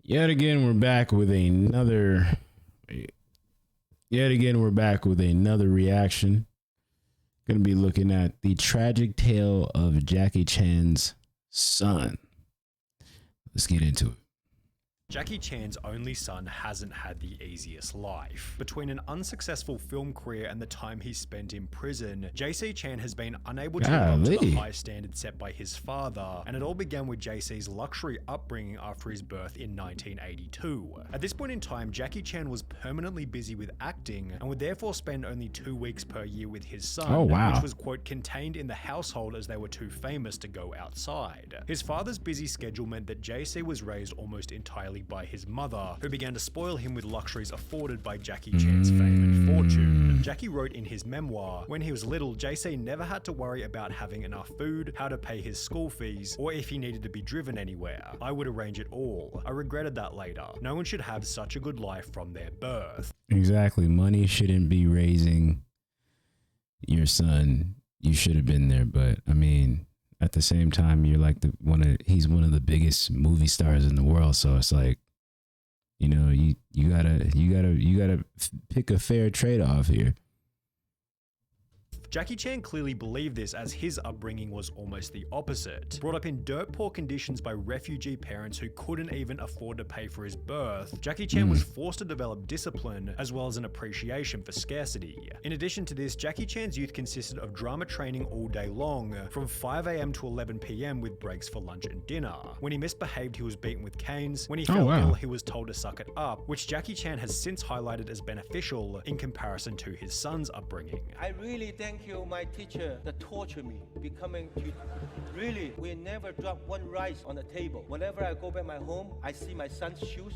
Yet again, we're back with another. Yet again, we're back with another reaction. Going to be looking at the tragic tale of Jackie Chan's son. Let's get into it. Jackie Chan's only son hasn't had the easiest life. Between an unsuccessful film career and the time he spent in prison, JC Chan has been unable to live up to the high standards set by his father, and it all began with JC's luxury upbringing after his birth in 1982. At this point in time, Jackie Chan was permanently busy with acting and would therefore spend only 2 weeks per year with his son, which was, quote, contained in the household as they were too famous to go outside. His father's busy schedule meant that JC was raised almost entirely by his mother, who began to spoil him with luxuries afforded by Jackie Chan's fame and fortune. Jackie wrote in his memoir, when he was little, JC never had to worry about having enough food, how to pay his school fees, or if he needed to be driven anywhere. I would arrange it all. I regretted that later. No one should have such a good life from their birth. Exactly. Money shouldn't be raising your son. You should have been there, but I mean, at the same time, you're like he's one of the biggest movie stars in the world. So it's like, you know, you gotta pick a fair trade-off here. Jackie Chan clearly believed this, as his upbringing was almost the opposite. Brought up in dirt poor conditions by refugee parents who couldn't even afford to pay for his birth, Jackie Chan was forced to develop discipline as well as an appreciation for scarcity. In addition to this, Jackie Chan's youth consisted of drama training all day long, from 5 AM to 11 PM with breaks for lunch and dinner. When he misbehaved, he was beaten with canes. When he fell ill, he was told to suck it up, which Jackie Chan has since highlighted as beneficial in comparison to his son's upbringing. I really thank you, my teacher, that tortured me, becoming really, we never drop one rice on the table. Whenever I go back my home, I see my son's shoes,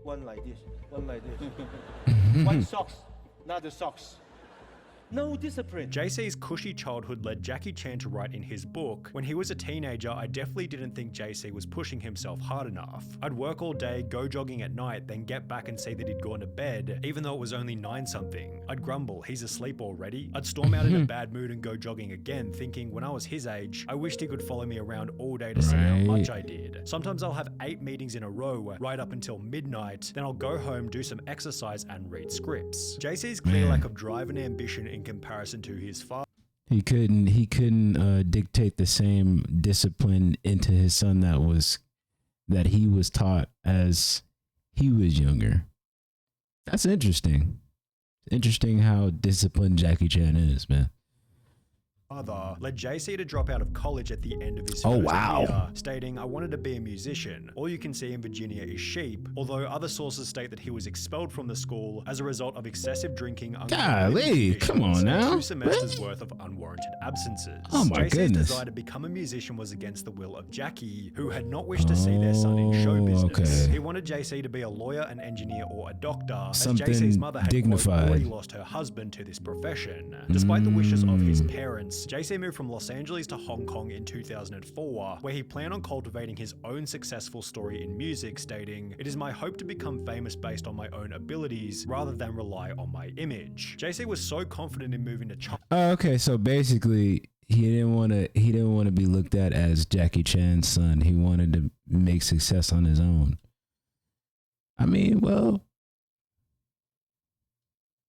one like this, one like this. One socks, not the socks. No discipline. JC's cushy childhood led Jackie Chan to write in his book, when he was a teenager, I definitely didn't think JC was pushing himself hard enough. I'd work all day, go jogging at night, then get back and see that he'd gone to bed, even though it was only 9-something. I'd grumble, he's asleep already. I'd storm out in a bad mood and go jogging again, thinking when I was his age, I wished he could follow me around all day to see how much I did. Sometimes I'll have 8 meetings in a row, right up until midnight, then I'll go home, do some exercise and read scripts. JC's clear lack of drive and ambition in comparison to his father. He couldn't dictate the same discipline into his son that he was taught as he was younger. That's interesting. Interesting how disciplined Jackie Chan is, man. Led JC to drop out of college at the end of his first year, stating, I wanted to be a musician. All you can see in Virginia is sheep, although other sources state that he was expelled from the school as a result of excessive drinking. Golly, come on now. 2 semesters worth of unwarranted absences. Oh my JC's goodness. desire to become a musician was against the will of Jackie, who had not wished to see their son in show business. He wanted JC to be a lawyer, an engineer, or a doctor, Something as JC's mother had dignified. already lost her husband to this profession. Despite the wishes of his parents, JC moved from Los Angeles to Hong Kong in 2004, where he planned on cultivating his own successful story in music, stating, it is my hope to become famous based on my own abilities rather than rely on my image. JC was so confident in moving to China. Okay, so basically he didn't want to be looked at as Jackie Chan's son. He wanted to make success on his own. I mean, well,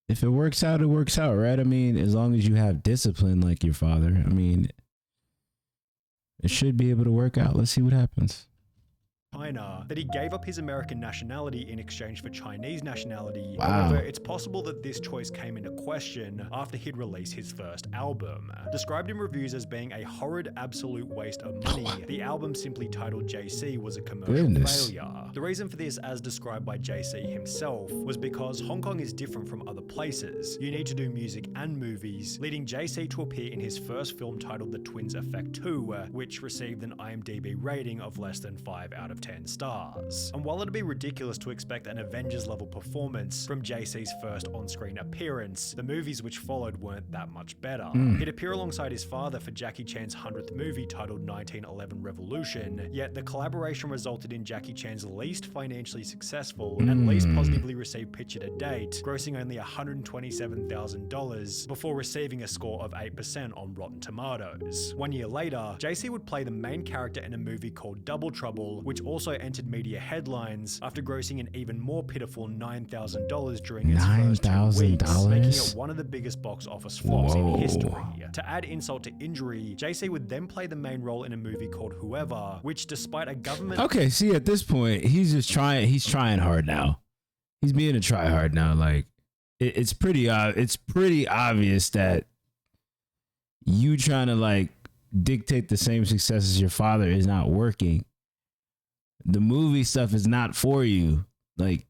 if it works out, it works out, right? I mean, as long as you have discipline like your father, I mean, it should be able to work out. Let's see what happens. China, that he gave up his American nationality in exchange for Chinese nationality. Wow. However, it's possible that this choice came into question after he'd released his first album. Described in reviews as being a horrid absolute waste of money, the album simply titled JC was a commercial failure. The reason for this, as described by JC himself, was because Hong Kong is different from other places. You need to do music and movies, leading JC to appear in his first film titled The Twins Effect 2, which received an IMDb rating of less than 5 out of 10 stars. And while it'd be ridiculous to expect an Avengers level performance from JC's first on-screen appearance, the movies which followed weren't that much better. He'd appear alongside his father for Jackie Chan's 100th movie titled 1911 Revolution, yet the collaboration resulted in Jackie Chan's least financially successful and least positively received picture to date, grossing only $127,000 before receiving a score of 8% on Rotten Tomatoes. 1 year later, JC would play the main character in a movie called Double Trouble, which also entered media headlines after grossing an even more pitiful $9,000 during its first 2 weeks, making it one of the biggest box office flops in history. To add insult to injury, JC would then play the main role in a movie called Whoever, which despite a government... Okay, see, at this point, he's trying hard now. He's being a try hard now. Like, it's pretty obvious that you trying to like dictate the same success as your father is not working. The movie stuff is not for you. Like,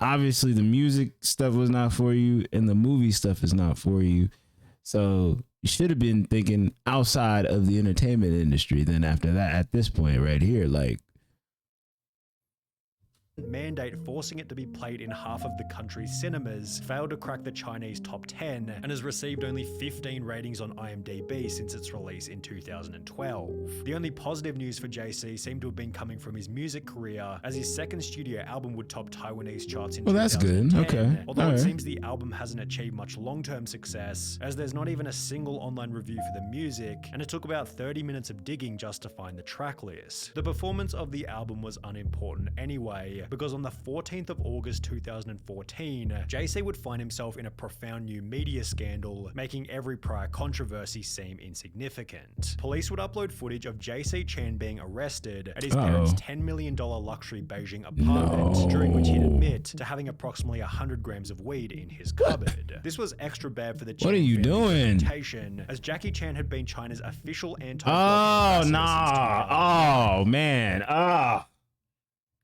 obviously the music stuff was not for you and the movie stuff is not for you. So you should have been thinking outside of the entertainment industry. Then after that, at this point right here, like, mandate forcing it to be played in half of the country's cinemas failed to crack the Chinese top 10 and has received only 15 ratings on IMDb since its release in 2012. The only positive news for JC seemed to have been coming from his music career, as his second studio album would top Taiwanese charts in 2010. That's good. Okay. Although it seems the album hasn't achieved much long-term success, as there's not even a single online review for the music, and it took about 30 minutes of digging just to find the track list. The performance of the album was unimportant anyway, because on the 14th of August 2014, JC would find himself in a profound new media scandal, making every prior controversy seem insignificant. Police would upload footage of JC Chan being arrested at his parents' $10 million luxury Beijing apartment, during which he'd admit to having approximately 100 grams of weed in his cupboard. This was extra bad for the Chan reputation, as Jackie Chan had been China's official anti-drug ambassador. Oh man.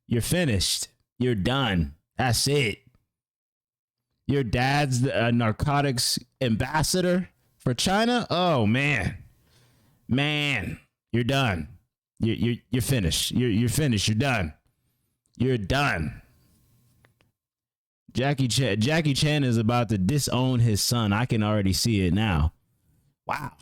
You're finished. You're done. That's it. Your dad's the narcotics ambassador for China? Oh man. You're done. You're finished. You're finished. You're done. You're done. Jackie Chan is about to disown his son. I can already see it now. Wow.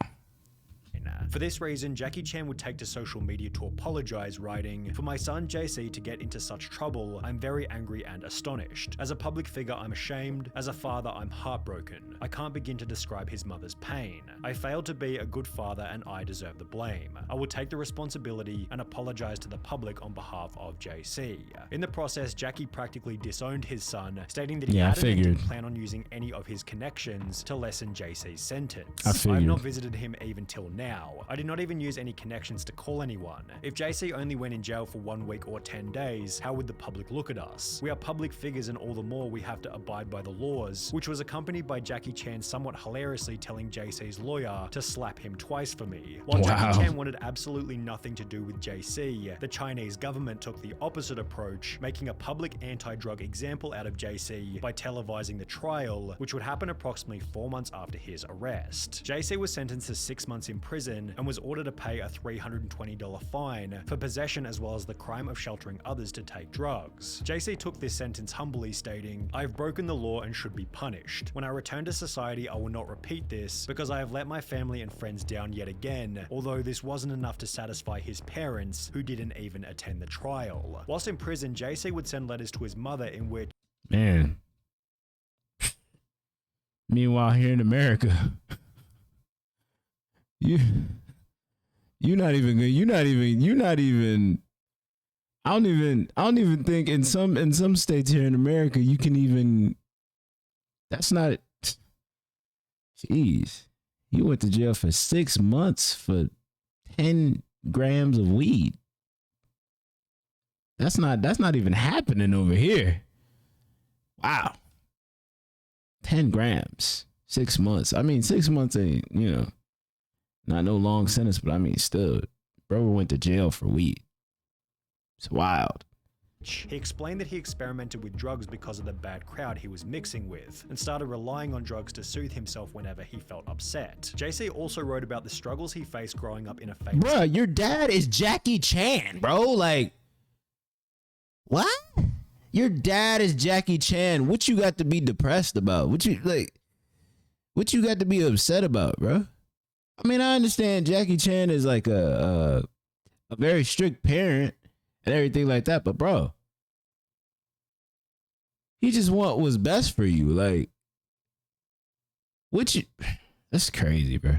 For this reason, Jackie Chan would take to social media to apologize, writing, "For my son JC to get into such trouble, I'm very angry and astonished. As a public figure, I'm ashamed. As a father, I'm heartbroken. I can't begin to describe his mother's pain. I failed to be a good father and I deserve the blame. I will take the responsibility and apologize to the public on behalf of JC." In the process, Jackie practically disowned his son, stating that he didn't plan on using any of his connections to lessen JC's sentence. I've not visited him even till now. I did not even use any connections to call anyone. If JC only went in jail for 1 week or 10 days, how would the public look at us? We are public figures and all the more we have to abide by the laws, which was accompanied by Jackie Chan somewhat hilariously telling JC's lawyer to slap him twice for me. While Jackie Chan wanted absolutely nothing to do with JC, the Chinese government took the opposite approach, making a public anti-drug example out of JC by televising the trial, which would happen approximately 4 months after his arrest. JC was sentenced to 6 months in prison and was ordered to pay a $320 fine for possession as well as the crime of sheltering others to take drugs. JC took this sentence humbly, stating, "I have broken the law and should be punished. When I return to society, I will not repeat this because I have let my family and friends down yet again, although this wasn't enough to satisfy his parents, who didn't even attend the trial." Whilst in prison, JC would send letters to his mother in which... Man. Meanwhile, here in America... You're not even I don't even think in some states here in America you can even, that's not, jeez, you went to jail for 6 months for 10 grams of weed. That's not even happening over here. Wow. 10 grams, 6 months. I mean, 6 months ain't, not no long sentence, but I mean, still, bro went to jail for weed. It's wild. He explained that he experimented with drugs because of the bad crowd he was mixing with, and started relying on drugs to soothe himself whenever he felt upset. JC also wrote about the struggles he faced growing up in a famous... Bro, your dad is Jackie Chan, bro. Like, what? Your dad is Jackie Chan. What you got to be depressed about? What you got to be upset about, bro? I mean, I understand Jackie Chan is like a very strict parent and everything like that, but bro, he just want what's best for you. Like, Which, that's crazy, bro.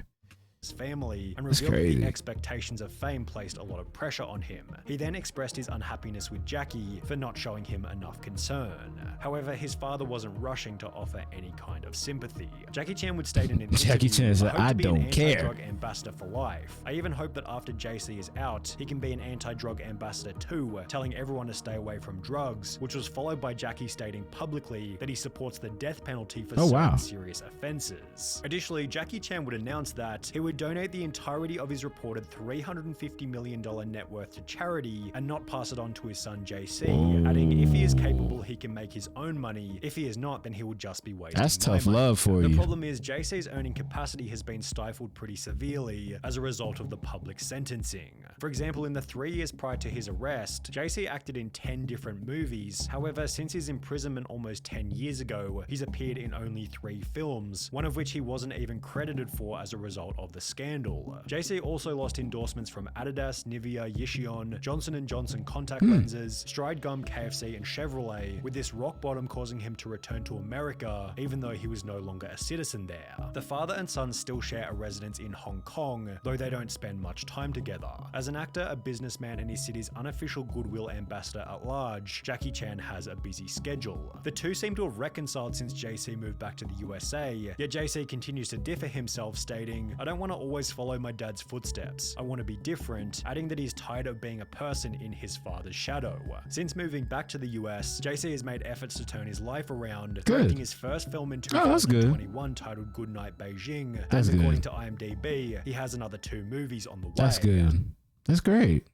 His family and revealed that the expectations of fame placed a lot of pressure on him. He then expressed his unhappiness with Jackie for not showing him enough concern. However, his father wasn't rushing to offer any kind of sympathy. Jackie Chan would state in an interview, Jackie Chan said, "I I don't care. Anti-drug ambassador for life. I even hope that after JC is out, he can be an anti-drug ambassador too, telling everyone to stay away from drugs," which was followed by Jackie stating publicly that he supports the death penalty for certain serious offenses. Additionally, Jackie Chan would announce that he would donate the entirety of his reported $350 million net worth to charity and not pass it on to his son JC, adding if he is capable he can make his own money, if he is not then he will just be wasting That's tough money. love for you. The problem is JC's earning capacity has been stifled pretty severely as a result of the public sentencing. For example, in the 3 years prior to his arrest, JC acted in 10 different movies. However, since his imprisonment almost 10 years ago, he's appeared in only 3 films, one of which he wasn't even credited for as a result of the scandal. JC also lost endorsements from Adidas, Nivea, Yishion, Johnson & Johnson contact lenses, Stride Gum, KFC, and Chevrolet, with this rock bottom causing him to return to America, even though he was no longer a citizen there. The father and son still share a residence in Hong Kong, though they don't spend much time together. As an actor, a businessman, and his city's unofficial goodwill ambassador at large, Jackie Chan has a busy schedule. The two seem to have reconciled since JC moved back to the USA, yet JC continues to differ himself, stating, "I don't want to always follow my dad's footsteps. I want to be different," adding that he's tired of being a person in his father's shadow. Since moving back to the US, JC has made efforts to turn his life around, directing his first film in 2021 titled Goodnight Beijing, and according to IMDb, he has another 2 movies on the way. That's good. That's great.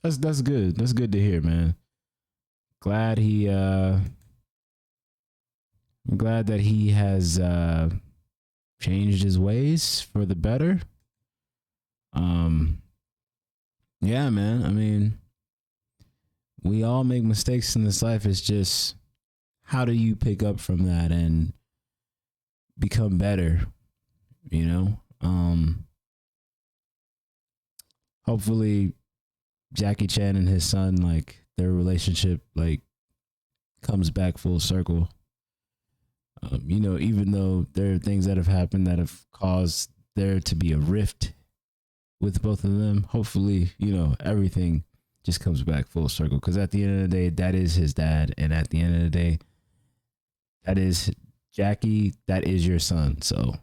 That's good. That's good to hear, man. Glad I'm glad that he has changed his ways for the better. Yeah, man. I mean, we all make mistakes in this life. It's just, how do you pick up from that and become better? You know? Hopefully Jackie Chan and his son, like, their relationship, like, comes back full circle. You know, even though there are things that have happened that have caused there to be a rift with both of them, hopefully, you know, everything just comes back full circle. Because at the end of the day, that is his dad. And at the end of the day, that is Jackie, that is your son. So